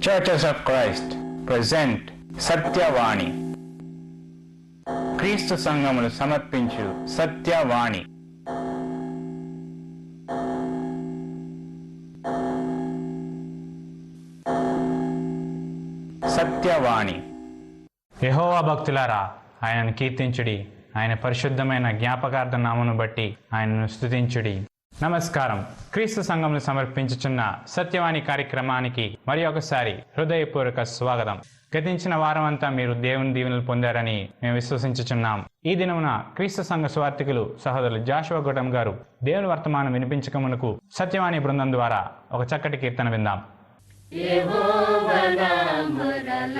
Churches of Christ present Satyavani. క్రీస్తు సంఘములు సమర్పించు సత్యవాణి. సత్యవాణి. యెహోవా భక్తులారా, ఆయనను కీర్తించుడి, ఆయన పరిశుద్ధమైన జ్ఞాపకార్థ నామమును బట్టి ఆయనను స్తుతించుడి. నమస్కారం. క్రీస్తు సంఘమును సమర్పించుచున్న సత్యవాణి కార్యక్రమానికి మరి ఒకసారి హృదయపూర్వక స్వాగతం. గతించిన వారం అంతా మీరు దేవుని దీవెనలు పొందారని మేము విశ్వసించుచున్నాం. ఈ దినమున క్రీస్తు సంఘ స్వార్థికులు సహోదరులు జాషువా గూటం గారు దేవుని వర్తమానం వినిపించకమునకు సత్యవాణి బృందం ద్వారా ఒక చక్కటి కీర్తన విందాం. యెహోవా నామమురలాలించెను,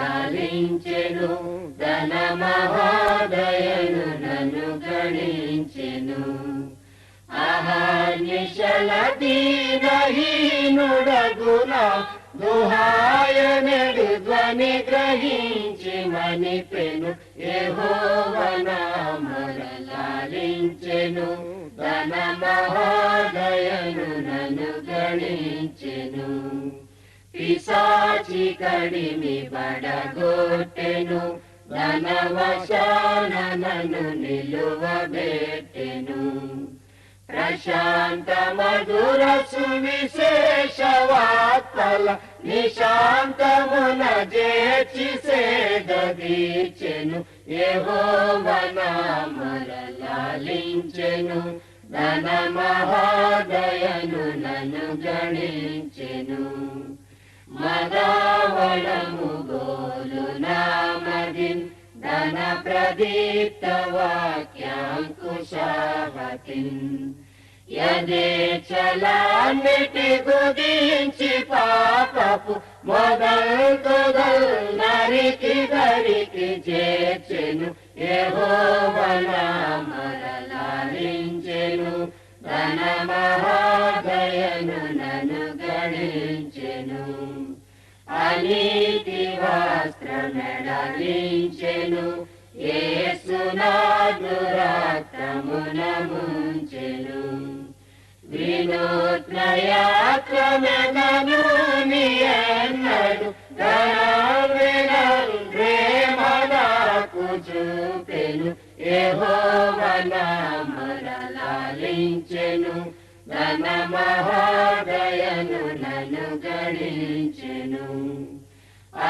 తన మహోదయను నన్ను గణించెను. అహర్నిశల దీనహీనుడగున దుహాయనెడు ధ్వని గ్రహించి మనిపెను. యెహోవా నామమురలాలించెను, తన మహోదయను నన్ను గణించెను. పిశాచి కడిమి బడగొట్టెను, ధనవశాన నన్ను నిలువబెట్టెను. ప్రశాంత మధుర సువిశేష వార్తల నిశాంతమున చేర్చి సేదదీర్చెను. యెహోవా నామమురలాలించెను, తన మహోదయను నన్ను గణించెను. మదావళము గోలు నామదిన్, ధన ప్రదీప్త వాక్యాంకుశావతిన్. యథేచ్ఛలన్నిటి గురించి పాపపు మొదల్ నరికి గరికి చేర్చెను. యెహోవా నామమురలాలించెను, తన మహోదయను నన్ను గణించెను. అనీతి వస్త్రమెడలించెను, యేసునాథు రక్తమున ముంచెను. వినూత్న యాత్రమెనను ఎన్నడు ప్రేమ నాకు చూపెను. యెహోవా నామమురలాలించెను, తన మహోదయను నన్ను గణించెను.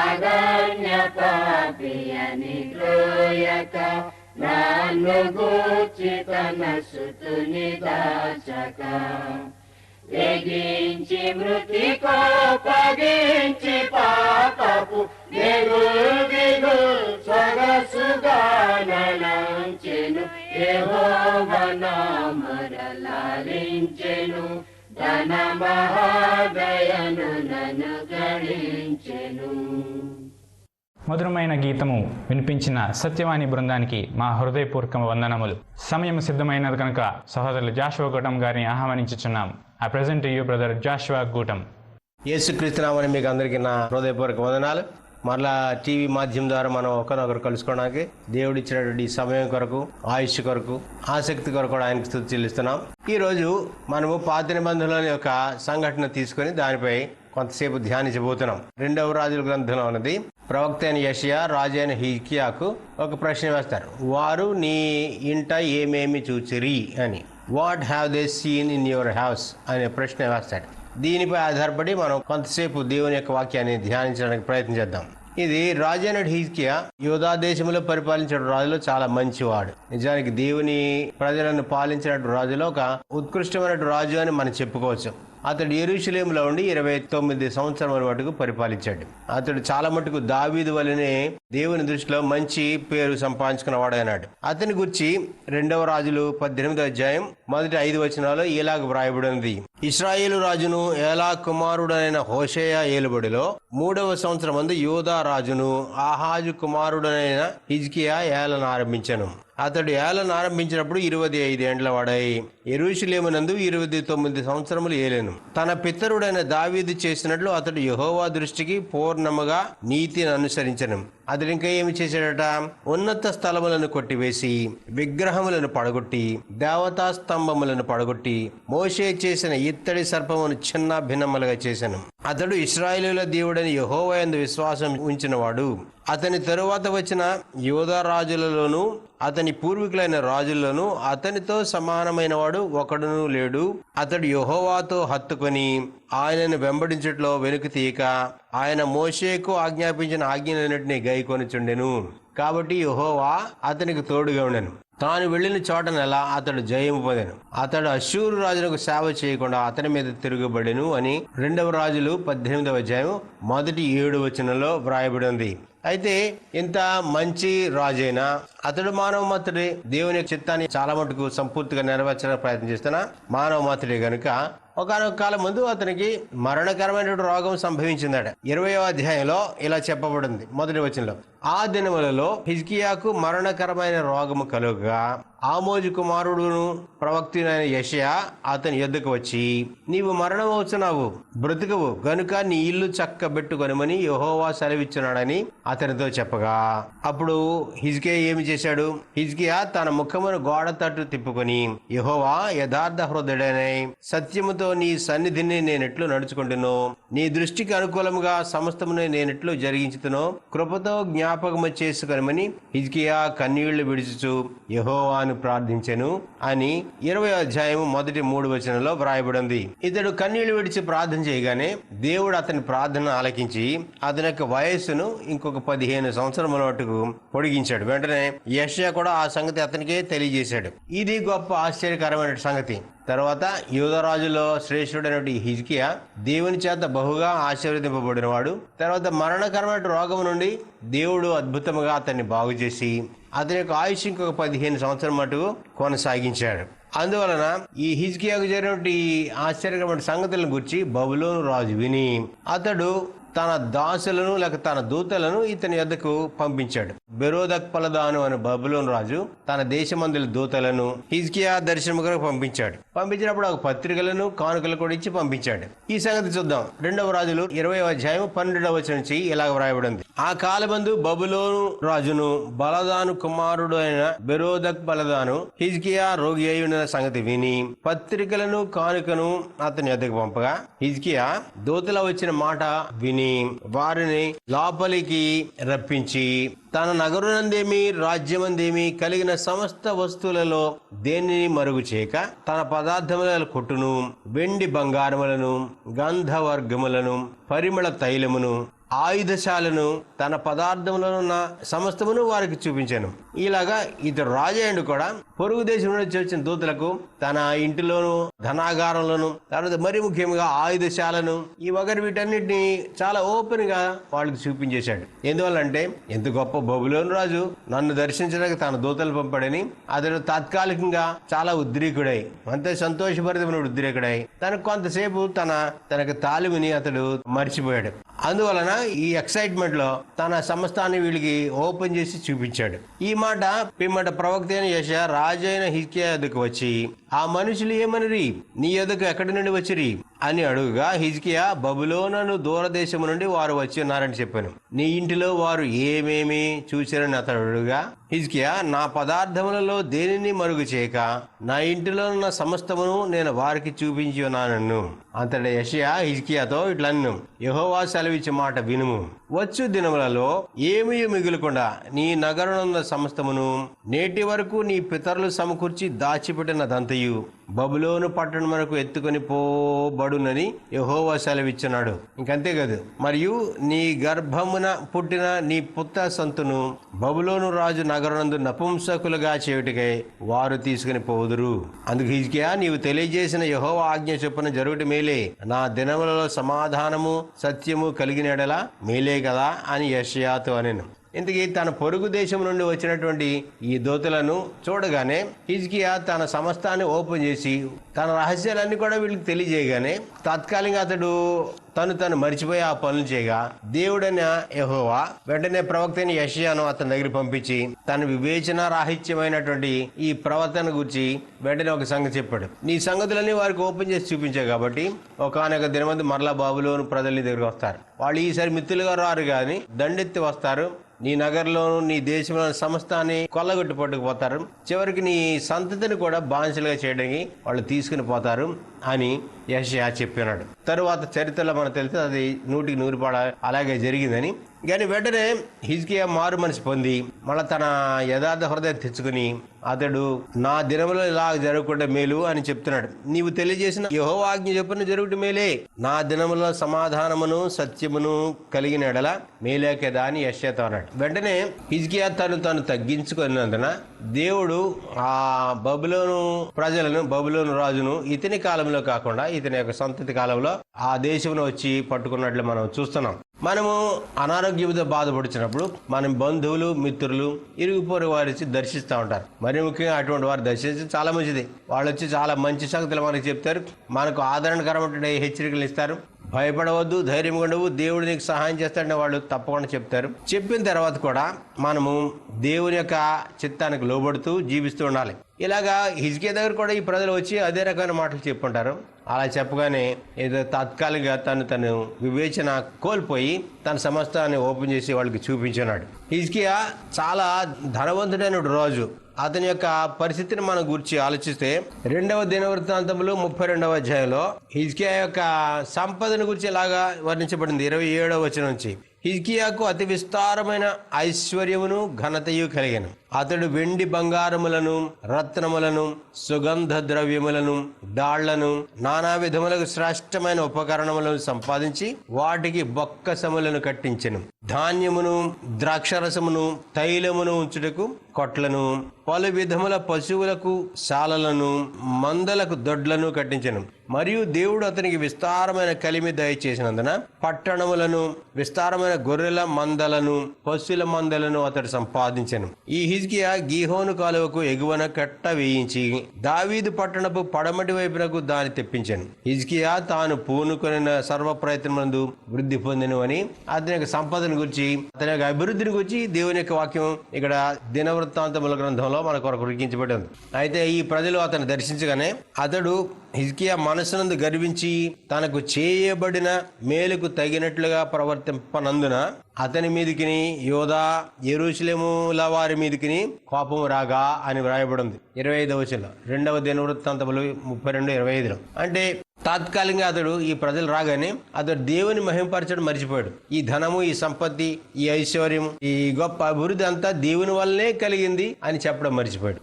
అగణ్య పాపియని ద్రోయక నన్ను గూర్చి తన సుతుని దాచక. తెగించి మృతి కోపగించి పాపపు దిగులు సొగసుగానంచెను. యెహోవా నామమురలాలించెను, తన మహోదయను నన్ను గణించెను. మధురమైన గీతము వినిపించిన సత్యవాణి బృందానికి మా హృదయపూర్వక వందనములు. సమయం సిద్ధమైనది కనుక సహోదరులు జాషువా గూటం గారిని ఆహ్వానించుచున్నాం. I present you brother Joshua Gootam. యేసుక్రీస్తు నామమున మీకు అందరికీ నా హృదయపూర్వక వందనాలు. మరలా టీవీ మాధ్యమం ద్వారా మనం ఒకరినొకరు కలుసుకోవడానికి దేవుడిచ్చినటువంటి సమయం కొరకు, ఆయుష్ కొరకు, ఆసక్తి కొరకు కూడా ఆయనకు స్తుతి చెల్లిస్తున్నాం. ఈరోజు మనము పాత నిబంధనలోని ఒక సంఘటన తీసుకుని దానిపై కొంతసేపు ధ్యానించబోతున్నాం. 2వ రాజుల గ్రంథంలో ఉన్నది. ప్రవక్త అయిన యెషయా రాజు అయిన హిజ్కియాకు ఒక ప్రశ్న వేస్తారు. వారు నీ ఇంట ఏమేమి చూచిరి అని, what have they seen in your house అనే ప్రశ్న వేస్తాడు. దీనిపై ఆధారపడి మనం కొంతసేపు దేవుని యొక్క వాక్యాన్ని ధ్యానించడానికి ప్రయత్నం చేద్దాం. ఇది రాజు అయిన హిజ్కియా యూదా దేశంలో పరిపాలించిన రాజులో చాలా మంచివాడు. నిజానికి దేవుని ప్రజలను పాలించిన రాజులో ఒక ఉత్కృష్టమైన రాజు అని మనం చెప్పుకోవచ్చు. అతడు యెరూషలేములో ఉండి 29 సంవత్సరాల మటుకు పరిపాలించాడు. అతడు చాలా మటుకు దావీదు వలనే దేవుని దృష్టిలో మంచి పేరు సంపాదించుకున్నవాడైనాడు. అతని గురించి 2వ రాజులు 18వ అధ్యాయం మొదటి 5 వచనాల్లో ఇలాగ వ్రాయబడినది. ఇశ్రాయేలు రాజును ఏలా కుమారుడైన హోషేయ ఏలుబడిలో 3వ సంవత్సరం మందు యూదా రాజును ఆహాజు కుమారుడైన హిజ్కియా ఏలన ఆరంభించెను. అతడు ఏలన ఆరంభించినప్పుడు 25 ఏండ్ల వాడై యెరూషలేమునందు 29 సంవత్సరములు ఏలెను. తన పితరుడైన దావీదు చేసినట్లు అతడు యెహోవా దృష్టికి పూర్ణముగా నీతిని అనుసరించెను. అతడు ఇంకా ఏమి చేశాడట? ఉన్నత స్థలములను కొట్టివేసి విగ్రహములను పడగొట్టి దేవతా స్తంభములను పడగొట్టి మోషే చేసిన ఇత్తడి సర్పమును చిన్న భిన్నములుగా చేశాను. అతడు ఇశ్రాయేలీయుల దేవుడని యెహోవా యందు విశ్వాసం ఉంచినవాడు. అతని తరువాత వచ్చిన యూదా రాజులలోను అతని పూర్వీకులైన రాజుల్లోనూ అతనితో సమానమైన వాడు ఒకడును లేడు. అతడు యెహోవాతో హత్తుకొని ఆయనను వెంబడించట్లో వెనుక తీయక ఆయన మోషేకు ఆజ్ఞాపించిన ఆజ్ఞలన్నింటినీ గైకొనుచుండెను. కాబట్టి యెహోవా అతనికి తోడుగా ఉండెను. తాను వెళ్లిన చోటనెలా అతడు జయము పొందెను. అతడు అష్షూరు రాజులకు సేవ చేయకుండా అతని మీద తిరుగుబడెను అని 2 రాజులు 18వ అధ్యాయం మొదటి 7 వచనంలో వ్రాయబడి ఉంది. అయితే ఇంత మంచి రాజైనా అతడు మానవ మాత్రుడే. దేవుని చిత్తాన్ని చాలా మటుకు సంపూర్తిగా నెరవేర్చడానికి ప్రయత్నం చేస్తున్న మానవ మాత్రుడే గనుక ఒకనొక కాలం ముందు అతనికి మరణకరమైన రోగం సంభవించిందట. 20వ అధ్యాయంలో ఇలా చెప్పబడింది మొదటి వచనంలో, ఆ దినములలో హిజ్కియాకు మరణకరమైన రోగము కలుగగా ఆమోజు కుమారుడును ప్రవక్తుడైన యెషయా అతని యొద్దకు వచ్చి, నీవు మరణం అవుతున్నావు, బ్రతుకవు గనుక నీ ఇల్లు చక్కబెట్టుకొనమని యెహోవా సెలవిచ్చున్నాడని అతనితో చెప్పగా, అప్పుడు హిజ్కియా ఏమి చేశాడు? హిజ్కియా తన ముఖమును గోడ తట్టు తిప్పుకొని, యెహోవా యథార్థ హృదయుడనై సత్యముతో నీ సన్నిధిని నేనెట్లు నడుచుకుంటునో, నీ దృష్టికి అనుకూలముగా సమస్తమును నేనెట్లు జరిగించుతునో కృపతో జ్ఞాపకము చేసుకొనమని హిజ్కియా కన్నీళ్లు విడిచుచు యెహోవాను ప్రార్థించెను అని 20వ అధ్యాయం మొదటి 3 వచనంలో వ్రాయబడింది. ఇతడు కన్నీళ్లు విడిచి ప్రార్థన చేయగానే దేవుడు అతని ప్రార్థన ఆలకించి అతని యొక్క వయస్సును ఇంకొక 15 సంవత్సరముల మటుకు పొడిగించాడు. వెంటనే యెషయా కూడా ఆ సంగతి అతనికే తెలియజేశాడు. ఇది గొప్ప ఆశ్చర్యకరమైన సంగతి. తర్వాత యూదారాజులో శ్రేష్ఠుడైన హిజ్కియా దేవుని చేత బహుగా ఆశీర్వదింపబడిన వాడు. తర్వాత మరణకరమైన రోగం నుండి దేవుడు అద్భుతంగా అతన్ని బాగు చేసి అతని యొక్క ఆయుష్ ఇంకొక 15 సంవత్సరం మటుకు కొనసాగించాడు. అందువలన ఈ హిజ్కియాకు జరిగినటువంటి ఆశ్చర్యకరమైన సంగతులను గురించి బబులోను రాజు విని అతడు తన దాసులను లేక తన దూతలను ఇతని యొద్దకు పంపించాడు. బెరోదక్ పలదాను అనే బబులోను రాజు తన దేశమందుల దూతలను హిజ్కియా దర్శనము కొరకు పంపించాడు. పంపించినప్పుడు ఒక పత్రికలను కానుకలు కూడా ఇచ్చి పంపించాడు. ఈ సంగతి చూద్దాం. 2వ రాజులు 20వ అధ్యాయం 12వ వచనం నుంచి ఇలాగ వ్రాయబడింది. ఆ కాలమందు బబులోను రాజును బలదాను కుమారుడు అయిన బెరోదక్ పలదాను హిజ్కియా రోగి అయి ఉన్న సంగతి విని పత్రికలను కానుకను అతని యొద్దకు పంపగా, హిజ్కియా దూతల వచ్చిన మాట విని వారిని లోపలికి రప్పించి తన నగరునందేమి రాజ్యమందేమి కలిగిన సమస్త వస్తువులలో దేనిని మరుగు చేయక తన పదార్థముల కొట్టును వెండి బంగారములను గంధవర్గములను పరిమళ తైలమును ఆయుధశాలను తన పదార్థములను సమస్తమును వారికి చూపించాను. ఇలాగా ఇతడు రాజయ్యుడు కూడా పొరుగు దేశం నుంచి వచ్చిన దూతలకు తన ఇంటిలోను ధనాగారంలోను తర్వాత మరి ముఖ్యంగా ఆయుధశాలను ఈ వగరు వీటన్నిటిని చాలా ఓపెన్ గా వాళ్ళకి చూపించేశాడు. ఎందువల్లంటే ఎంత గొప్ప బబులోను రాజు నన్ను దర్శించడానికి తన దూతలు పంపాడని అతడు తాత్కాలికంగా చాలా ఉద్రేకుడై అంతే సంతోషభరితమైన ఉద్రేకుడై తనకు కొంతసేపు తనకు తాలిమిని అతడు మర్చిపోయాడు. అందువలన ఈ ఎక్సైట్మెంట్ లో తన సమస్తాన్ని వీళ్ళకి ఓపెన్ చేసి చూపించాడు. ఈ మాట పిమ్మట ప్రవక్త అయిన యెషయా రాజైన హిజ్కియా ఎదుకు వచ్చి, ఆ మనుషులు ఏమనిరి, నీ ఎదుకు ఎక్కడి నుండి వచ్చిరి అని అడుగుగా, హిజ్కియా బబులోను దూరదేశము నుండి వారు వచ్చి ఉన్నారని చెప్పాను. నీ ఇంటిలో వారు ఏమేమి చూశారని అతడు అడుగుగా, హిజ్కియా నా పదార్థములలో దేనిని మరుగు చేయక నా ఇంటిలో ఉన్న సమస్తమును నేను వారికి చూపించి ఉన్నాను. అంతటి యెషయా హిజ్కియాతో ఇట్లన్ను, యెహోవా సెలవిచ్చే మాట వినుము. వచ్చు దినములలో ఏమీ మిగులకుండా నీ నగరమున్న సమస్తమును నేటి వరకు నీ పితరులు సమకూర్చి దాచిపెట్టినదంతయు బబులోను పట్టణమునకు ఎత్తుకొని పోబడునని యెహోవా సెలవిచ్చున్నాడు. ఇంకంతే కాదు, మరియు నీ గర్భమున పుట్టిన నీ పుత్ర సంతును బబులోను రాజు నగరనందు నపుంసకులుగా చేయుటకై వారు తీసుకుని పోదురు. అందుకు హిజ్కియా, నీవు తెలియజేసిన యెహోవా ఆజ్ఞ చొప్పున జరుగుట మేలే, నా దినములలో సమాధానము సత్యము కలిగిన ఎడల మేలే కదా అని యెషయాతో అనెను. ఇంతకీ తన పొరుగు దేశం నుండి వచ్చినటువంటి ఈ దూతలను చూడగానే హిజ్కియా తన సమస్తాన్ని ఓపెన్ చేసి తన రహస్యాలన్నీ కూడా వీళ్ళకి తెలియజేయగానే తాత్కాలికంగా అతడు తను మరిచిపోయి ఆ పనులు చేయగా దేవుడైన యెహోవా వెంటనే ప్రవక్తని యెషయాను అతని దగ్గర పంపించి తన వివేచన రాహిత్యమైనటువంటి ఈ ప్రవర్తన గురించి వెంటనే ఒక సంగతి చెప్పాడు. నీ సంగతులన్నీ వారికి ఓపెన్ చేసి చూపించావు కాబట్టి ఒకనొక దినమంది మరలా బాబులోను ప్రజలు నీ దగ్గరికి వస్తారు. వాళ్ళు ఈసారి మిత్రులుగా రారు కానీ దండెత్తి వస్తారు. నీ నగరంలోను నీ దేశంలోని సమస్తాన్ని కొల్లగొట్టి పట్టుకుపోతారు. చివరికి నీ సంతతిని కూడా బానిసలుగా చేయడానికి వాళ్ళు తీసుకుని పోతారు అని యెషయా చెప్పినాడు. తరువాత చరిత్రలో మనకు తెలిసి అది 100% అలాగే జరిగిందని. కానీ వెంటనే హిజ్కియా మారు మనసు పొంది మళ్ళీ తన యథార్థ హృదయం తెచ్చుకుని అతడు నా దినములో ఇలా జరగకుండా మేలు అని చెప్తున్నాడు. నీవు తెలియజేసిన యెహోవా ఆజ్ఞ చొప్పున జరుగుట మేలే, నా దినములో సమాధానమును సత్యమును కలిగిన ఎడల మేలే కదా అని యెషయాతో అన్నాడు. వెంటనే హిజ్కియా తను తగ్గించుకున్నందున దేవుడు ఆ బబులోను ప్రజలను, బబులోను రాజును ఇతని కాలంలో కాకుండా ఇతని యొక్క సంతతి కాలంలో ఆ దేశంలో వచ్చి పట్టుకున్నట్లు మనం చూస్తున్నాం. మనము అనారోగ్యంతో బాధపడుతున్నప్పుడు మన బంధువులు, మిత్రులు, ఇరుగు పొరుగు వారి దర్శిస్తూ ఉంటారు. మరి ముఖ్యంగా అటువంటి వారు దర్శించి చాలా మంచిది. వాళ్ళు వచ్చి చాలా మంచి సంగతులు మనకు చెప్తారు, మనకు ఆదరణకరమైన హెచ్చరికలు ఇస్తారు. భయపడవద్దు, ధైర్యంగా ఉండవు, దేవుడు నీకు సహాయం చేస్తాడని వాళ్ళు తప్పకుండా చెప్తారు. చెప్పిన తర్వాత కూడా మనము దేవుని యొక్క చిత్తానికి లోబడుతూ జీవిస్తూ ఉండాలి. ఇలాగా హిజ్కియా దగ్గర కూడా ఈ ప్రజలు వచ్చి అదే రకమైన మాటలు చెప్పుంటారు. అలా చెప్పగానే ఏదో తాత్కాలికంగా తను వివేచన కోల్పోయి తన సమస్తాన్ని ఓపెన్ చేసి వాళ్ళకి చూపించున్నాడు. హిజ్కియా చాలా ధనవంతుడైన రాజు. అతని యొక్క పరిస్థితిని మనం గురించి ఆలోచిస్తే 2వ దినవృత్తాంతములు 32వ అధ్యాయంలో హిజ్కియా యొక్క సంపదను గురించి ఇలాగా వర్ణించబడింది. 27వ వచనం నుంచి హిజ్కియాకు అతి విస్తారమైన ఐశ్వర్యమును ఘనతయు కలిగెను. అతడు వెండి బంగారములను, రత్నములను, సుగంధ ద్రవ్యములను, డాళ్లను, నానా విధములకు శ్రేష్టమైన ఉపకరణములను సంపాదించి వాటికి బొక్కసములను కట్టించెను. ధాన్యమును, ద్రాక్షరసమును, తైలమును ఉంచుటకు కొట్లను, పలు విధముల పశువులకు శాలలను, మందలకు దొడ్లను కట్టించెను. మరియు దేవుడు అతనికి విస్తారమైన కలిమి దయచేసినందున పట్టణములను, విస్తారమైన గొర్రెల మందలను, పశువుల మందలను అతడు సంపాదించెను. ఈ హిజ్కియా గీహోను కాలువకు ఎగువన కట్ట వేయించి దావీదు పట్టణపు పడమటి వైపునకు దాన్ని తెప్పించాను. హిజ్కియా తాను పూనుకొనిన సర్వ ప్రయత్నమందు వృద్ధి పొందెను అని అతని యొక్క సంపదను గురించి, అతని యొక్క అభివృద్ధిని గురించి దేవుని యొక్క వాక్యం ఇక్కడ దినవృత్తాంతముల గ్రంథంలో మన కొరకు లిఖించబడి ఉంది. అయితే ఈ ప్రజలు అతను దర్శించగానే అతడు హిజ్కియా మనసునందు గర్వించి తనకు చేయబడిన మేలుకు తగినట్లుగా ప్రవర్తింపనందున అతని మీదికిని యోధా యెరూషలేముల వారి మీదికిని కోపం రాగా అని వ్రాయబడింది 25వ వచనంలో. 2వ దినవృత్తాంతములు 32:25. అంటే తాత్కాలికంగా అతడు ఈ ప్రజలు రాగానే అతడు దేవుని మహింపరచడం మర్చిపోయాడు. ఈ ధనము, ఈ సంపత్తి, ఈ ఐశ్వర్యం, ఈ గొప్ప అభివృద్ధి అంతా దేవుని వల్లనే కలిగింది అని చెప్పడం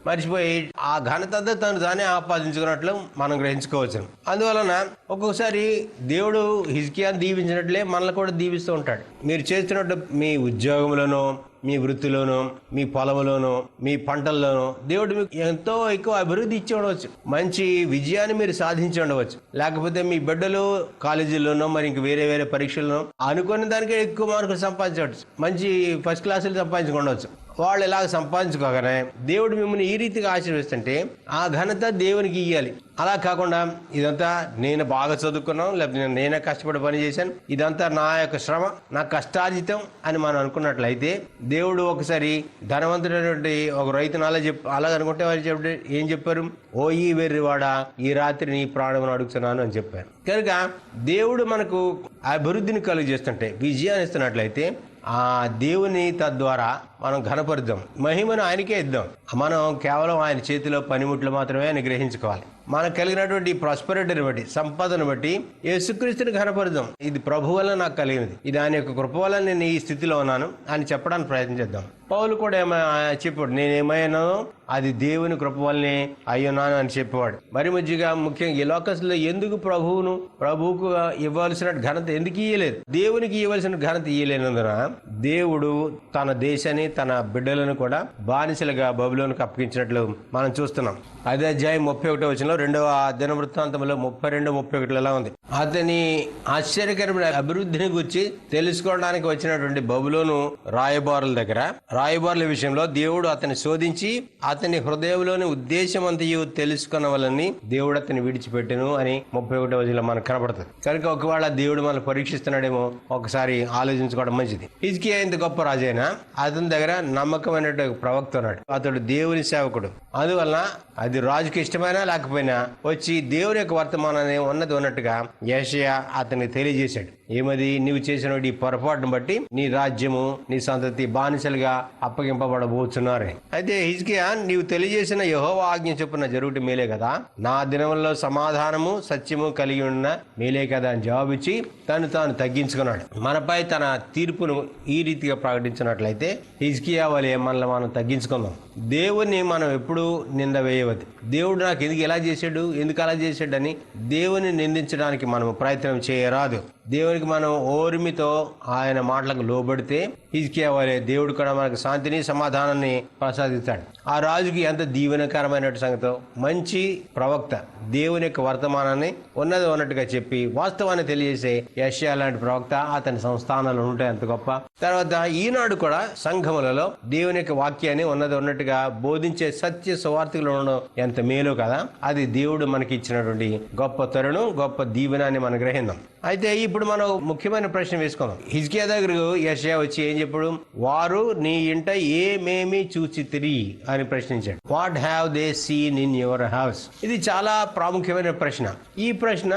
మర్చిపోయి ఆ ఘనత అంతా తానే ఆపాదించుకున్నట్లు మనం గ్రహించుకోవచ్చు. అందువలన ఒక్కొక్కసారి దేవుడు హిజ్కియాను దీవించినట్లే మనల్ని కూడా దీవిస్తూ ఉంటాడు. మీరు చేస్తున్నట్టు మీ ఉద్యోగంలోనో, మీ వృత్తిలోనో, మీ పొలంలోనో, మీ పంటల్లోనో దేవుడు మీకు ఎంతో ఎక్కువ అభివృద్ధి ఇచ్చి ఉండవచ్చు. మంచి విజయాన్ని మీరు సాధించి ఉండవచ్చు. లేకపోతే మీ బిడ్డలు కాలేజీల్లోనో, మరి ఇంక వేరే పరీక్షల్లోనో అనుకున్న దానికే ఎక్కువ మార్కులు సంపాదించవచ్చు. మంచి ఫస్ట్ క్లాసులు సంపాదించుకోవచ్చు. వాళ్ళు ఇలాగ సంపాదించుకోగానే దేవుడు మిమ్మల్ని ఈ రీతిగా ఆశీర్వదిస్తుంటే ఆ ఘనత దేవునికి ఇవ్వాలి. అలా కాకుండా ఇదంతా నేను బాగా చదువుకున్నాను, లేకపోతే నేనే కష్టపడి పని చేశాను, ఇదంతా నా యొక్క శ్రమ, నా కష్టార్జితం అని మనం అనుకున్నట్లయితే దేవుడు ఒకసారి ధనవంతుడైనటువంటి ఒక రైతును అలా అనుకుంటే వాళ్ళు ఏం చెప్పారు? ఓ ఈ వెర్రివాడా, ఈ రాత్రి నీ ప్రాణమును అడుగుతున్నాను అని చెప్పారు. కనుక దేవుడు మనకు అభివృద్ధిని కలుగజేస్తుంటే, విజయాన్ని ఇస్తున్నట్లయితే ఆ దేవుని తద్వారా మనం ఘనపరుద్దాం, మహిమను ఆయనకే ఇద్దాం. మనం కేవలం ఆయన చేతిలో పనిముట్లు మాత్రమే ఆయన గ్రహించుకోవాలి. మనకు కలిగినటువంటి ప్రాస్పెరిటీని బట్టి, సంపదను బట్టి యేసుక్రీస్తుని ఘనపరుద్దాం. ఇది ప్రభు వల్ల నాకు కలిగినది, ఇది ఆయన యొక్క కృప వల్ల నేను ఈ స్థితిలో ఉన్నాను అని చెప్పడానికి ప్రయత్నం చేద్దాం. పౌలు కూడా చెప్పాడు, నేనేమైనానో అది దేవుని కృప వల్లనే అయ్యున్నాను అని చెప్పేవాడు. మరి ముఖ్యంగా ఈ లోకస్లో ఎందుకు ప్రభువుకు ఇవ్వాల్సిన ఘనత ఎందుకు ఇయ్యలేదు? దేవునికి ఇవ్వాల్సిన ఘనత ఇయ్యలేనందున దేవుడు తన దేశాన్ని, తన బిడ్డలను కూడా బానిసలుగా బబులోనుకు అప్పగించినట్లు మనం చూస్తున్నాం. అదే అధ్యాయం 31వ వచనంలో 2వ దినవృత్తాంతంలో 32-31 ఉంది. అతని ఆశ్చర్యకరమైన అభివృద్ధిని గురించి తెలుసుకోవడానికి వచ్చినటువంటి బబులోను రాయబారుల దగ్గర రాయబారుల విషయంలో దేవుడు అతన్ని శోధించి అతని హృదయంలోని ఉద్దేశమంతయు తెలుసుకున్నవలని దేవుడు అతన్ని విడిచిపెట్టెను అని 31వ వచనంలో మనకు కనబడుతుంది. కనుక ఒకవేళ దేవుడు మనల్ని పరీక్షిస్తున్నాడేమో ఒకసారి ఆలోచించుకోవడం మంచిది. హిజ్కియా ఇంత గొప్ప రాజైనా అతని దగ్గర నమ్మకమైన ప్రవక్త ఉన్నాడు. అతడు దేవుని సేవకుడు. అందువలన అది రాజుకి ఇష్టమైనా లేకపోయినా వచ్చి దేవుని యొక్క వర్తమానాన్ని ఉన్నది ఉన్నట్టుగా యెషయా అతనికి తెలియజేశాడు. ఏమది? నీవు చేసిన ఈ పొరపాటును బట్టి నీ రాజ్యము నీ సంతతి బానిసలుగా అప్పగింపబడబోతున్నారు. అయితే హిజ్కియా, నీవు తెలియజేసిన యెహోవా ఆజ్ఞ చొప్పున జరుగుట మేలే కదా, నా దినములలో సమాధానము సత్యము కలిగి ఉన్న మేలే కదా అని జవాబిచ్చి తను తాను తగ్గించుకున్నాడు. మనపై తన తీర్పును ఈ రీతిగా ప్రకటించినట్లయితే హిజ్కియా వలె మనల్ని మనం తగ్గించుకుందాం. దేవుని మనం ఎప్పుడు నింద వేయవద్దు. దేవుడు నాకు ఎందుకు ఇలా చేశాడు, ఎందుకు అలా చేశాడు అని దేవుని నిందించడానికి మనం ప్రయత్నం చేయరాదు. దేవునికి మనం ఓర్మితో ఆయన మాటలకు లోబడితే హిజ్కియా వలె దేవుడు కూడా మనకు శాంతిని సమాధానాన్ని ప్రసాదిస్తాడు. ఆ రాజుకి ఎంత దీవెనకరమైన సంగతో మంచి ప్రవక్త దేవుని యొక్క వర్తమానాన్ని ఉన్నది ఉన్నట్టుగా చెప్పి వాస్తవాన్ని తెలియజేసే యెషయా లాంటి ప్రవక్త అతని సంస్థానాలు ఉంటాయి. అంత గొప్ప. తర్వాత ఈనాడు కూడా సంఘములలో దేవుని యొక్క వాక్యాన్ని ఉన్నది ఉన్నట్టుగా బోధించే సత్య సువార్తికులు ఉండడం ఎంత మేలు కదా. అది దేవుడు మనకి ఇచ్చినటువంటి గొప్ప తరుణం, గొప్ప దీవెనాన్ని మనం గ్రహిద్దాం. అయితే ఇప్పుడు మనం ముఖ్యమైన ప్రశ్న వేసుకుందాం. హిజ్కియా దగ్గరకు యెషయా వచ్చి ఏం చెప్పాడు? వారు నీ ఇంట ఏమేమి చూచితిరి అని ప్రశ్నించాడు. What have they seen in your house? ఇది చాలా ప్రాముఖ్యమైన ప్రశ్న. ఈ ప్రశ్న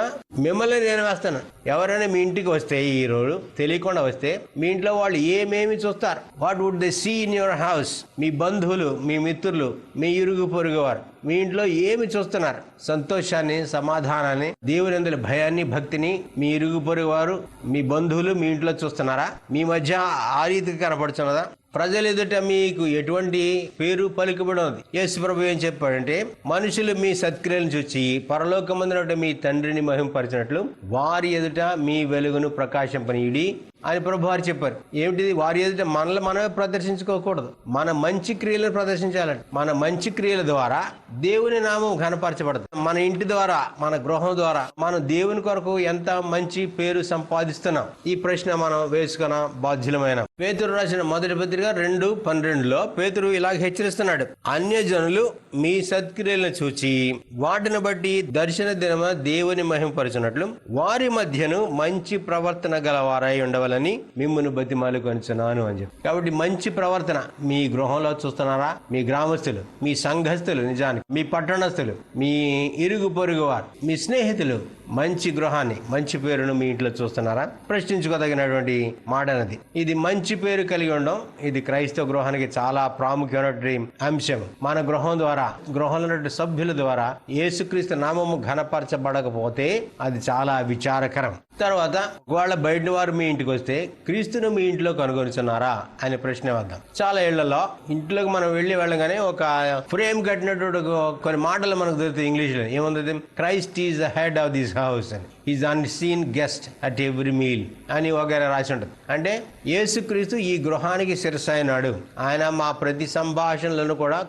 మిమ్మల్ని నేను వేస్తాను. ఎవరైనా మీ ఇంటికి వస్తే ఈ రోజు తెలియకుండా వస్తే మీ ఇంట్లో వాళ్ళు ఏమేమి చూస్తారు? What would they see in your house? మీ బంధువులు, మీ మిత్రులు, మీ ఇరుగు పొరుగు వారు మీ ఇంట్లో ఏమి చూస్తున్నారు? సంతోషాన్ని, సమాధానాన్ని, దేవుని యందు భయాన్ని, భక్తిని మీ ఇరుగు పొరుగు వారు, మీ బంధువులు మీ ఇంట్లో చూస్తున్నారా? మీ మధ్య ఆ రీతికి కనపడుతున్నదా? ప్రజలు ఎదుట మీకు ఎటువంటి పేరు పలుకబడి ఉంది? యేసు ప్రభు ఏం చెప్పాడంటే, మనుషులు మీ సత్క్రియలను చూచి పరలోకమందున మీ తండ్రిని మహింపరిచినట్లు వారి ఎదుట మీ వెలుగును ప్రకాశింపనీయుడి అని ప్రభు వారు చెప్పారు. ఏమిటిది? వారి ఎదుట మనల్ని మనమే ప్రదర్శించుకోకూడదు. మన మంచి క్రియలను ప్రదర్శించాలంటే మన మంచి క్రియల ద్వారా దేవుని నామం ఘనపరచబడదు. మన ఇంటి ద్వారా, మన గృహం ద్వారా మనం దేవుని కొరకు ఎంత మంచి పేరు సంపాదిస్తున్నాం? ఈ ప్రశ్న మనం వేసుకున్న బాధ్యులమైన. పేతురు రాసిన మొదటి పత్రిక 2:12 పేతురు ఇలాగ హెచ్చరిస్తున్నాడు. అన్యజనులు మీ సత్క్రియలను చూచి వాటిని బట్టి దర్శన దినమ దేవుని మహింపరచున్నట్లు వారి మధ్యను మంచి ప్రవర్తన గలవారై ఉండవాలని మిమ్మును బతిమాలు కొనుచున్నాను అని చెప్పి. కాబట్టి మంచి ప్రవర్తన మీ గృహంలో చూస్తున్నారా? మీ గ్రామస్తులు, మీ సంఘస్థులు, నిజానికి మీ పట్టణస్థులు, మీ ఇరుగు పొరుగు వారు, మీ స్నేహితులు మంచి గృహాన్ని, మంచి పేరును మీ ఇంట్లో చూస్తున్నారా? ప్రశ్నించుకోదగినటువంటి మాట అనేది. ఇది మంచి పేరు కలిగి ఉండడం ఇది క్రైస్తవ గృహానికి చాలా ప్రాముఖ్యమైనటువంటి అంశం. మన గృహం ద్వారా, గృహంలో ఉన్నటువంటి సభ్యుల ద్వారా యేసుక్రీస్తు నామము ఘనపరచబడకపోతే అది చాలా విచారకరం. తర్వాత ఒకవేళ బయట వారు మీ ఇంటికి వస్తే క్రీస్తును మీ ఇంట్లో కనుగొనుచున్నారా అనే ప్రశ్న వద్దాం. చాలా ఏళ్లలో ఇంట్లోకి మనం వెళ్ళగానే ఒక ఫ్రేమ్ కట్టినటువంటి కొన్ని మాటలు మనకు దొరుకుతాయి ఇంగ్లీష్ లో. ఏముంది? Christ is the head of this house అని, is unseen guest at every meal అని వగైరా రాసి ఉంటుంది. అంటే యేసుక్రీస్తు ఈ గృహానికి శిరస్సు అయినాడు. ఆయన మా ప్రతి సంభాషణలను కూడా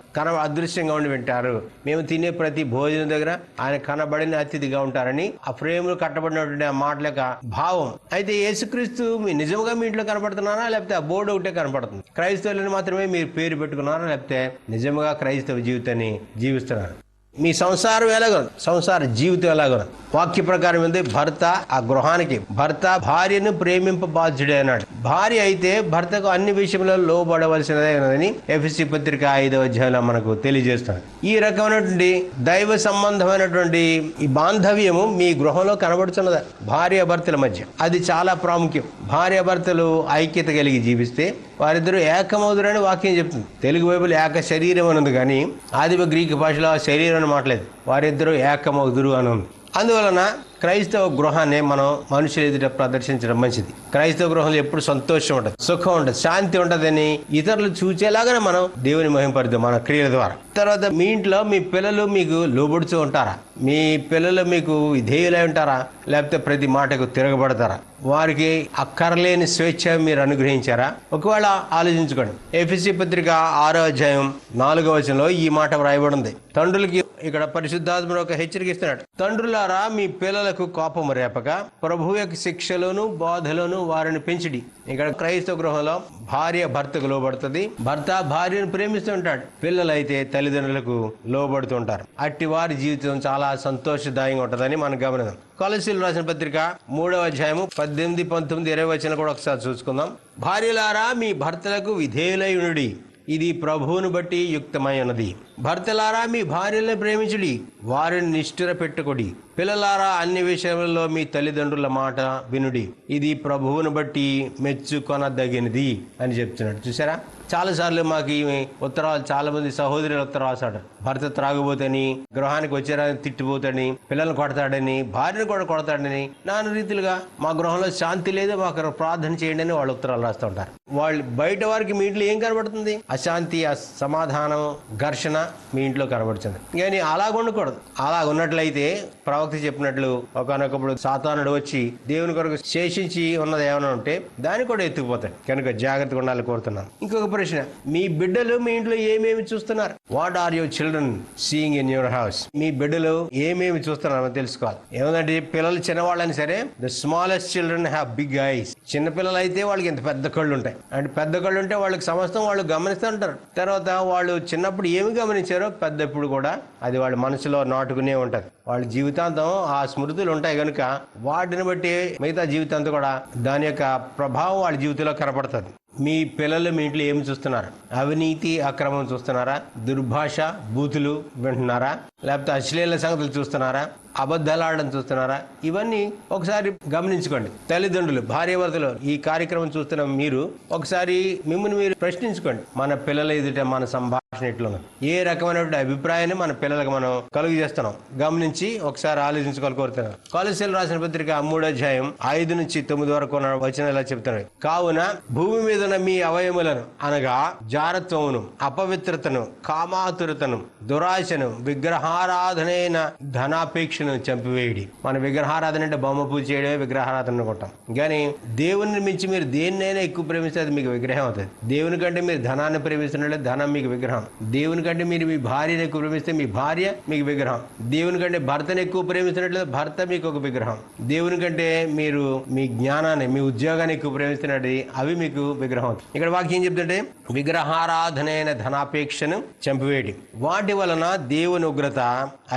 అదృశ్యంగా ఉండి వింటారు. మేము తినే ప్రతి భోజనం దగ్గర ఆయన కనబడిన అతిథిగా ఉంటారని ఆ ఫ్రేమ్ లో కట్టబడినటువంటి ఆ మాటల యొక్క భావం. అయితే యేసుక్రీస్తు నిజంగా మీ ఇంట్లో కనపడుతున్నారా, లేకపోతే ఆ బోర్డు ఒకటే కనపడుతుంది? క్రైస్తవులను మాత్రమే మీరు పేరు పెట్టుకున్నారా, లేకపోతే నిజంగా క్రైస్తవ జీవితాన్ని జీవిస్తున్నారు? మీ సంసారం ఎలాగో, సంసార జీవితం ఎలాగో వాక్య ప్రకారం ఉంది. భర్త ఆ గృహానికి, భర్త భార్యను ప్రేమింప బాధ్యుడే అన్నాడు. భార్య అయితే భర్తకు అన్ని విషయంలో లోబడవలసినదే అని ఎఫెసీ పత్రిక 5వ అధ్యాయంలో మనకు తెలియజేస్తాడు. ఈ రకమైనటువంటి దైవ సంబంధమైనటువంటి ఈ బాంధవ్యము మీ గృహంలో కనబడుతున్నదా? భార్య భర్తల మధ్య అది చాలా ప్రాముఖ్యం. భార్య భర్తలు ఐక్యత కలిగి జీవిస్తే వారిద్దరూ ఏకమవుదురని వాక్యం చెప్తుంది. తెలుగు బైబిల్ ఏక శరీరం అని ఉంది, కానీ ఆదిమ గ్రీకు భాషలో శరీరం అని మాట్లాడలేదు. వారిద్దరూ ఏకమవుదురు అని ఉంది. అందువలన క్రైస్తవ గృహాన్ని మనం మనుషుల ఎదుట ప్రదర్శించడం మంచిది. క్రైస్తవ గృహంలో ఎప్పుడు సంతోషం ఉంటుంది, సుఖం ఉంటుంది, శాంతి ఉంటుందని ఇతరులు చూచేలాగానే మనం దేవుని మహింపరుద్దాం మన క్రియల ద్వారా. తర్వాత మీ ఇంట్లో మీ పిల్లలు మీకు లోబడుతూ ఉంటారా? మీ పిల్లలు మీకు విధేయులై ఉంటారా, లేకపోతే ప్రతి మాటకు తిరగబడతారా? వారికి అక్కర్లేని స్వేచ్ఛ మీరు అనుగ్రహించారా? ఒకవేళ ఆలోచించుకోండి. ఎఫెసీ పత్రిక 6వ అధ్యాయం 4వ వచనంలో ఈ మాట వ్రాయబడింది. తండ్రులకి ఇక్కడ పరిశుద్ధాత్ముడు ఒక హెచ్చరిక ఇస్తున్నాడు. తండ్రులారా మీ పిల్లల పిల్లలకు కోపము రేపక ప్రభు యొక్క శిక్షలోను బోధలోను వారిని పెంచిడి. ఇక్కడ క్రైస్తవ గృహంలో భార్య భర్తకు లోబడుతుంది, భర్త భార్యను ప్రేమిస్తుంటాడు, పిల్లలైతే తల్లిదండ్రులకు లోబడుతుంటారు. అట్టి వారి జీవితం చాలా సంతోషదాయంగా ఉంటుందని మనం గమనిద్దాం. కొలస్సీయులకు రాసిన పత్రిక 3వ అధ్యాయము 18, 19, 20 వచనం కూడా ఒకసారి చూసుకుందాం. భార్యలారా మీ భర్తలకు విధేయులయునుడి, ఇది ప్రభువును బట్టి యుక్తమై ఉన్నది. భర్తలారా మీ భార్యలను ప్రేమించుడి, వారిని నిష్ఠుర పెట్టుకొడి. పిల్లలారా అన్ని విషయాలలో మీ తల్లిదండ్రుల మాట వినుడి, ఇది ప్రభువును బట్టి మెచ్చుకొనదగినది అని చెప్తున్నాడు. చూసారా, చాలాసార్లు మాకు ఈ ఉత్తరాలు చాలా మంది సహోదరులు ఉత్తరం రాశాడు. భర్త త్రాగుబోతని, గృహానికి వచ్చారని తిట్టిపోతాడని, పిల్లల్ని కొడతాడని, భార్యను కూడా కొడతాడని, నాన్న రీతిలుగా మా గృహంలో శాంతి లేదు, మాకు ప్రార్థన చేయండి అని వాళ్ళు ఉత్తరాలు రాస్తూ ఉంటారు. వాళ్ళు బయట వారికి మీ ఇంట్లో ఏం కనబడుతుంది? అశాంతి, అసమాధానం, ఘర్షణ మీ ఇంట్లో కనబడుతుంది. కానీ అలాగ ఉండకూడదు. అలాగ ఉన్నట్లయితే ప్రవక్త చెప్పినట్లు ఒకనొకప్పుడు సాతానుడు వచ్చి దేవుని కొరకు శేషించి ఉన్నది ఏమైనా ఉంటే దాన్ని కూడా ఎత్తుకుపోతాడు. కనుక జాగ్రత్తగా ఉండాలని కోరుతున్నాను. ఇంకొక ప్రశ్న, మీ బిడ్డలు మీ ఇంట్లో ఏమేమి చూస్తున్నారు? What are your children seeing in your house? మీ బిడ్డలు ఏమేమి చూస్తున్నారో తెలుసుకోవాలి. ఏమంటే పిల్లలు చిన్నవాళ్ళని సరే, the smallest children have big eyes. చిన్న పిల్లలు అయితే వాళ్ళకి ఇంత పెద్ద కళ్ళు ఉంటాయి. అంటే పెద్ద కళ్ళు ఉంటే వాళ్ళకి సమస్తం వాళ్ళు గమనిస్తూ ఉంటారు. తర్వాత వాళ్ళు చిన్నప్పుడు ఏమి గమనించారో పెద్దప్పుడు కూడా అది వాళ్ళ మనసులో నాటుకునే ఉంటది. వాళ్ళ జీవితాంతం ఆ స్మృతులు ఉంటాయి కనుక వాటిని బట్టి మిగతా జీవితాంతం కూడా దాని యొక్క ప్రభావం వాళ్ళ జీవితంలో కనపడుతుంది. మీ పిల్లలు మీ ఇంట్లో ఏమి చూస్తున్నారు? అవినీతి, అక్రమం చూస్తున్నారా? దుర్భాష, బూతులు వింటున్నారా? లేకపోతే అశ్లీల సంగతులు చూస్తున్నారా? అబద్ధాలు ఆడడం చూస్తున్నారా? ఇవన్నీ ఒకసారి గమనించుకోండి. తల్లిదండ్రులు, భార్యాభర్తలు ఈ కార్యక్రమం చూస్తున్న మీరు ఒకసారి మిమ్మల్ని మీరు ప్రశ్నించుకోండి. మన పిల్లల ఎదుట మన సంభాషణ ఎట్లుంది? ఏ రకమైనటువంటి అభిప్రాయాన్ని మన పిల్లలకు మనం కలుగు చేస్తున్నాం? గమనించి ఒకసారి ఆలోచించుకోవాలి కోరుతున్నాను. కొలస్సీయులకు రాసిన పత్రిక 3వ అధ్యాయం 5 నుంచి 9 వరకు ఉన్న వచనాలు ఇలా చెప్తున్నాయి. కావున భూమి మీద ఉన్న మీ అవయములను అనగా జారత్వమును, అపవిత్రతను, కామాతురతను, దురాశను, విగ్రహారాధనైన ధనాపేక్షను చంపివేయడి. మన విగ్రహారాధన అంటే బొమ్మ పూజ చేయడమే విగ్రహారాధన అనుకుంటాం. కానీ దేవుని మించి మీరు దేన్నైనా ఎక్కువ ప్రేమిస్తే అది మీకు విగ్రహం అవుతుంది. దేవుని కంటే మీరు ధనాన్ని ప్రేమిస్తున్నట్లే ధనం మీకు విగ్రహం. దేవుని కంటే మీరు మీ భార్యను ఎక్కువ ప్రేమిస్తే మీ భార్య మీకు విగ్రహం. దేవుని కంటే భర్తను ఎక్కువ ప్రేమిస్తున్నట్లయితే భర్త మీకు ఒక విగ్రహం. దేవుని కంటే మీరు మీ జ్ఞానాన్ని, మీ ఉద్యోగాన్ని ఎక్కువ ప్రేమిస్తున్నట్టు అవి మీకు విగ్రహం. ఇక్కడ వాక్యం చెప్తుంటే విగ్రహారాధనైన ధనాపేక్షను చంపివేయడి. వాటి వలన దేవుని ఉగ్రత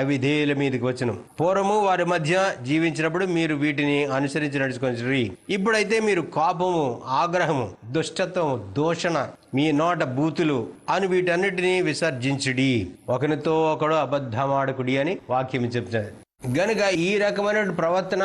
అవిధేయుల మీదకి వచ్చును. పూర్వము వారి మధ్య జీవించినప్పుడు మీరు వీటిని అనుసరించి నడుచుకొని, ఇప్పుడైతే మీరు కోపము, ఆగ్రహము, దుష్టత్వము, దూషణ, మీ నోట బూతులు అని వీటన్నిటినీ విసర్జించుడి. ఒకరితో ఒకడు అబద్ధమాడకుడి అని వాక్యం చెప్తుంది. గనుక ఈ రకమైన ప్రవర్తన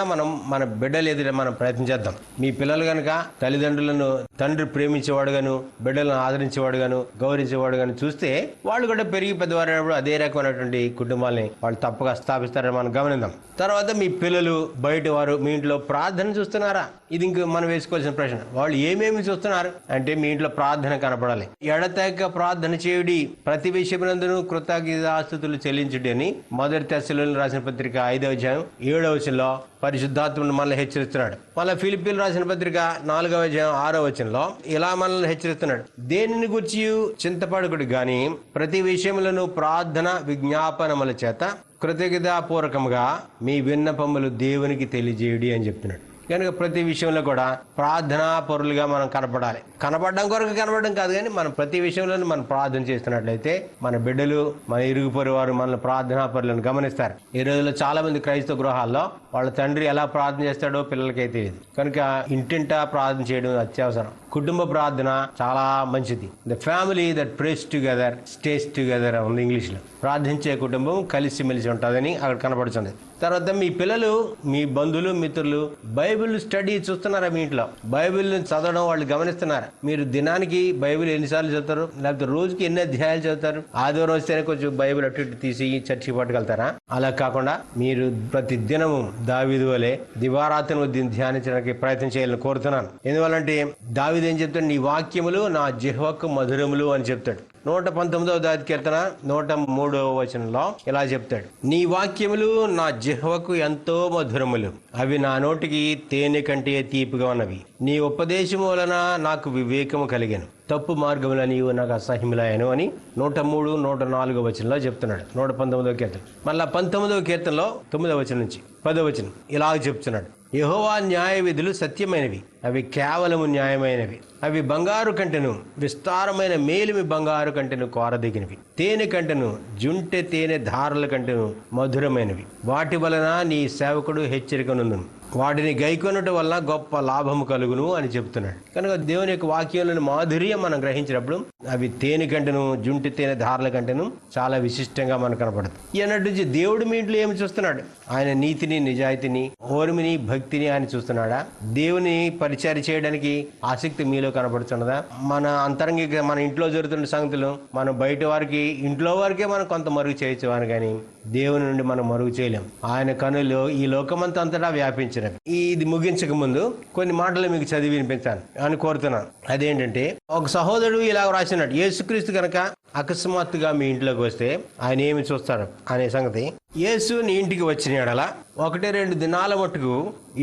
మన బిడ్డలు ఎదుట మనం ప్రయత్నించేద్దాం. మీ పిల్లలు గనక తల్లిదండ్రులను తండ్రి ప్రేమించేవాడు గాను, బిడ్డలను ఆదరించేవాడు గాను, గౌరవించేవాడు గాను చూస్తే వాళ్ళు కూడా పెరిగి పెద్దవారైనప్పుడు అదే రకమైనటువంటి కుటుంబాలని వాళ్ళు తప్పగా స్థాపిస్తారని మనం గమనిద్దాం. తర్వాత మీ పిల్లలు బయట వారు మీ ఇంట్లో ప్రార్థన చూస్తున్నారా? ఇది ఇంక మనం వేసుకోవాల్సిన ప్రశ్న. వాళ్ళు ఏమేమి చూస్తున్నారు అంటే మీ ఇంట్లో ప్రార్థన కనపడాలి. ఎడతెగక ప్రార్థన చేయుడి, ప్రతి విషయమునందును కృతజ్ఞతాస్తుతులు చెల్లించుడి అని 1 తెస్సలోనికీయులకు రాసిన పత్రిక 5వ అధ్యాయం 7వ వచనంలో పరిశుద్ధాత్ముడు మనల్ని హెచ్చరిస్తున్నాడు. మళ్ళీ ఫిలిప్పీయులకు రాసిన పత్రిక 4వ అధ్యాయం 6వ వచనంలో ఇలా మనల్ని హెచ్చరిస్తున్నాడు. దేనిని గురించి చింతపడకుడు గాని ప్రతి విషయములను ప్రార్థన విజ్ఞాపనముల చేత కృతజ్ఞతాపూర్వకముగా మీ విన్నపములు దేవునికి తెలియజేయుడి అని చెప్తున్నాడు. కనుక ప్రతి విషయంలో కూడా ప్రార్థనా పరులుగా మనం కనపడాలి. కనపడడం కొరకు కనపడడం కాదు, కానీ మనం ప్రతి విషయంలో మనం ప్రార్థన చేస్తున్నట్లయితే మన బిడ్డలు, మన ఇరుగు పొరుగు వారు మనల్ని ప్రార్థనా పరులను గమనిస్తారు. ఈ రోజుల్లో చాలా మంది క్రైస్తవ గృహాల్లో వాళ్ళ తండ్రి ఎలా ప్రార్థన చేస్తాడో పిల్లలకైతే తెలియదు. కనుక ఇంటింటా ప్రార్థన చేయడం అత్యవసరం. కుటుంబ ప్రార్థన చాలా మంచిది. The family that praise together stays together ఉంది ఇంగ్లీష్ లో. ప్రార్థించే కుటుంబం కలిసిమెలిసి ఉంటుందని అక్కడ కనపడుతుంది. తర్వాత మీ పిల్లలు, మీ బంధువులు, మిత్రులు బైబిల్ స్టడీ చూస్తున్నారా? మీ ఇంట్లో బైబిల్ చదవడం వాళ్ళు గమనిస్తున్నారా? మీరు దినానికి బైబిల్ ఎన్నిసార్లు చదువుతారు? లేకపోతే రోజుకి ఎన్ని అధ్యాయాలు చదువుతారు? ఆదివారం వస్తేనే కొంచెం బైబిల్ అటు ఇటు తీసి చర్చికి పట్టుకెళ్తారా? అలా కాకుండా మీరు ప్రతి దినము దావీదు వలె దివారాత్రులు ధ్యానించడానికి ప్రయత్నం చేయాలని కోరుతున్నాను. ఎందువల్లంటే దావీదు ఏం చెప్తాడు? నీ వాక్యములు నా జిహ్వకు మధురములు అని చెప్తాడు. 119వ కీర్తన 103వ వచనంలో ఇలా చెప్తాడు, నీ వాక్యములు నా జిహ్వకు ఎంతో మధురములు, అవి నా నోటికి తేనె కంటే తీపిగా ఉన్నవి. నీ ఉపదేశము వలన నాకు వివేకము కలిగాను, తప్పు మార్గముల నీవు నాకు అసహ్యములాయను అని 103, 104 వచనంలో చెప్తున్నాడు. 119వ కీర్తన. మళ్ళా 19వ కీర్తనలో 9వ వచనం నుంచి 10వ వచనం ఇలాగ చెప్తున్నాడు, యెహోవా న్యాయ విధులు సత్యమైనవి, అవి కేవలము న్యాయమైనవి, అవి బంగారు కంటెను విస్తారమైన మేలిమి బంగారు కంటెను కోరదగినవి, తేనె కంటెను జుంటె తేనె ధారల కంటెను మధురమైనవి, వాటి వలన నీ సేవకుడు హెచ్చరికనుందును, వాటిని గైకొనటం వల్ల గొప్ప లాభము కలుగును అని చెప్తున్నాడు. కనుక దేవుని యొక్క వాక్యంలోని మాధుర్యం మనం గ్రహించినప్పుడు అవి తేనె కంటెను జుంటి తేనె ధారల కంటెను చాలా విశిష్టంగా మనకు కనపడుతుంది. ఈనాటి నుంచి దేవుడు మీ ఇంట్లో ఏమి చూస్తున్నాడు? ఆయన నీతిని, నిజాయితీని, ఓర్మిని, భక్తిని ఆయన చూస్తున్నాడా? దేవుని పరిచయం చేయడానికి ఆసక్తి మీలో కనపడుతున్నదా? మన అంతరంగిక మన ఇంట్లో జరుగుతున్న సంగతులు మనం బయట వారికి, ఇంట్లో వారికే మనం కొంత మరుగు చేయొచ్చేవారు, కానీ దేవుని నుండి మనం మరుగు చేయలేం. ఆయన కనులు ఈ లోకమంతా అంతటా వ్యాపించినవి. ఇది ముగించక ముందు కొన్ని మాటలు మీకు చదివి వినిపించాను అని కోరుతున్నాను. అదేంటంటే, ఒక సహోదరుడు ఇలా రాసినట్టు, యేసుక్రీస్తు కనుక అకస్మాత్తుగా మీ ఇంట్లోకి వస్తే ఆయన ఏమి చూస్తారు అనే సంగతి. యేసు నీ ఇంటికి వచ్చిన ఎడల 1-2 దినాల మట్టుకు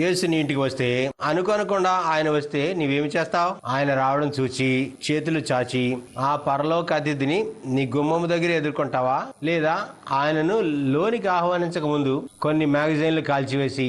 యేసు నీ ఇంటికి వస్తే, అనుకోనకుండా ఆయన వస్తే నీవేమి చేస్తావు? ఆయన రావడం చూచి చేతులు చాచి ఆ పరలోక అతిథిని నీ గుమ్మము దగ్గర ఎదుర్కొంటావా? లేదా ఆయనను లోనికి ఆహ్వానించక ముందు కొన్ని మ్యాగజైన్లు కాల్చివేసి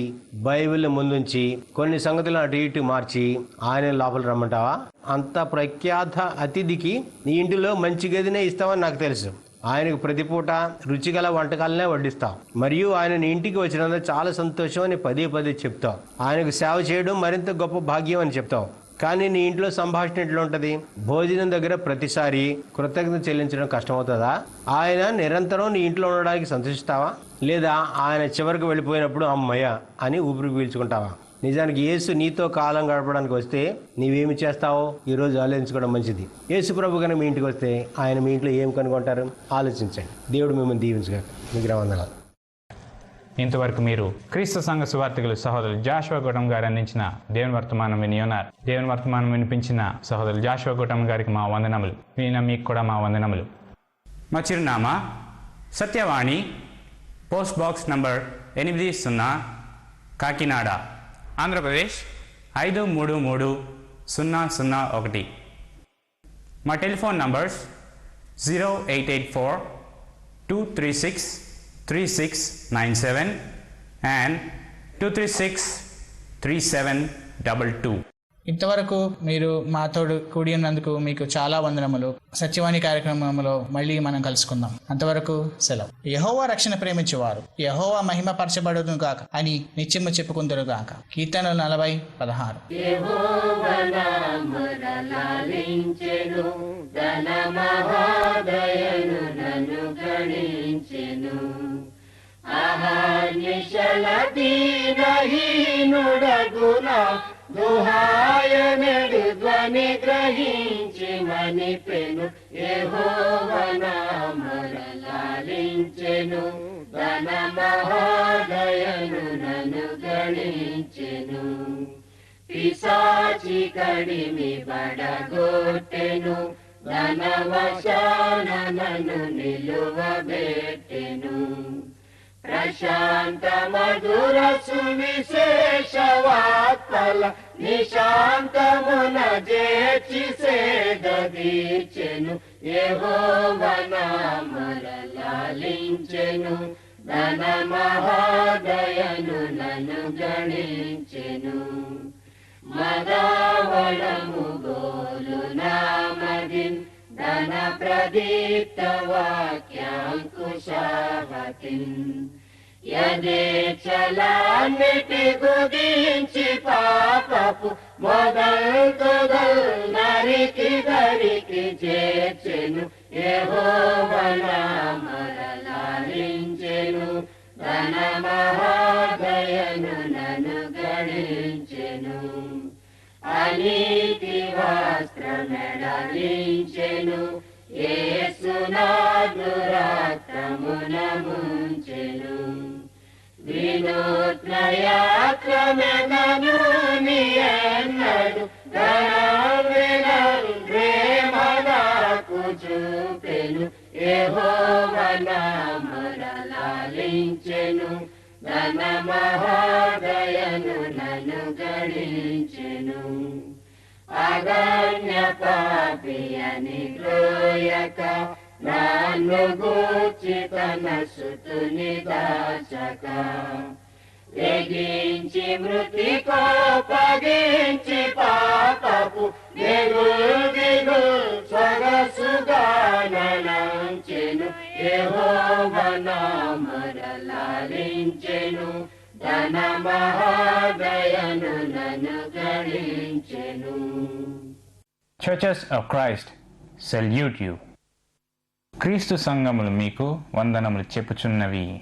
బైబిల్ ముందుంచి కొన్ని సంగతులను అటు ఇటు మార్చి ఆయన లోపల రమ్మంటావా? అంత ప్రఖ్యాత అతిథికి నీ ఇంటిలో మంచి గదినే ఇస్తావని నాకు తెలుసు. ఆయనకు ప్రతిపూట రుచిగల వంటకాలనే వడ్డిస్తావు, మరియు ఆయన నీ ఇంటికి వచ్చినందుకు చాలా సంతోషం అని పదే చెప్తావు. ఆయనకు సేవ చేయడం మరింత గొప్ప భాగ్యం అని చెప్తావు. కానీ నీ ఇంట్లో సంభాషణ ఎట్లా ఉంటుంది? భోజనం దగ్గర ప్రతిసారి కృతజ్ఞత చెల్లించడం కష్టమవుతుందా? ఆయన నిరంతరం నీ ఇంట్లో ఉండడానికి సంతోషిస్తావా? లేదా ఆయన చివరికి వెళ్ళిపోయినప్పుడు అమ్మయ్య అని ఊపిరి పీల్చుకుంటావా? నిజానికి యేసు నీతో కాలం గడపడానికి వస్తే నీవేమి చేస్తావో ఈరోజు ఆలోచించుకోవడం మంచిది. యేసు ప్రభు కనుక మీ ఇంటికి వస్తే ఆయన మీ ఇంట్లో ఏం కనుగొంటారు ఆలోచించండి. దేవుడు మిమ్మల్ని దీవించగా. మీకు వందనాలు. ఇంతవరకు మీరు క్రీస్తు సంఘ సువార్థికులు సహోదరులు జాషువా గౌటం గారు అందించిన దేవుని వర్తమానం విని ఉన్నారు. దేవుని వర్తమానం వినిపించిన సహోదరులు జాషువా గౌటం గారికి మా వందనములు. వినిన మీకు కూడా మా వందనములు. మా చిరునామా Satyavani, post box number 80, Kakinada, Andhra Pradesh 533001. మా టెలిఫోన్ నంబర్స్ 0884-236-3697 and 236-3722. ఇంతవరకు మీరు మాతో కూడి ఉన్నందుకు మీకు చాలా వందనములు. సత్యవాణి కార్యక్రమంలో మళ్ళీ మనం కలుసుకుందాం. అంతవరకు సెలవు. యెహోవా రక్షణ ప్రేమించేవారు యెహోవా మహిమ పరచబడును గాక అని నిత్యము చెప్పుకుందరు గాక. కీర్తనలు 40:16. యెహోవా నామములాలించెను, తన మహాదయను నన్ను గణించెను. అహర్నిశల దీనహీనుడగునా దుహాయనడు ధ్వని గ్రహించి మనిపెను. యెహోవా నామములాలించెను, తన మహాదయను నన్ను గణించెను. పిశాచి కడిమి బడగొట్టెను, ధన వశాన నన్ను నిలువబెట్టెను. ప్రశాంత మధుర సువిశేషవార్తల నిశాంతమున చేర్చి సేదదీర్చెను. యెహోవా నామములాలించెను, తన మహాదయను నన్ను గణించెను. మదావళము గోలు నామదిన్, ధన ప్రదీప్త వాక్యాంకుశావతిన్. యదేచ్ఛలన్నిటి గురించి పాపపు మొదల్ నరికి దరికి చేర్చెను. యెహోవా నామములాలించెను, తన మహాదయను నన్ను గణించెను. అనీతి వస్త్రమెడలించెను, యేసు నాదు రక్తమున ముంచెను. వినూత్న యాత్రమెనను నీయన్నడు, ఘనమైన ప్రేమ నాకు చూపెను. మహాదయను నన్ను గణించెను. అగణ్య పాపి అని గ్రోయక నన్ను గూర్చి తన సుతుని దాచక తెగించి మృతి కోపగించి పాపపు దిగు సొగసుగానంచెను. యెహోవా నామరలాలించెను. తన మహాదయను నన్ను గణించెను. Churches of Christ salute you. క్రీస్తు సంఘములు మీకు వందనములు చెప్పుచున్నవి.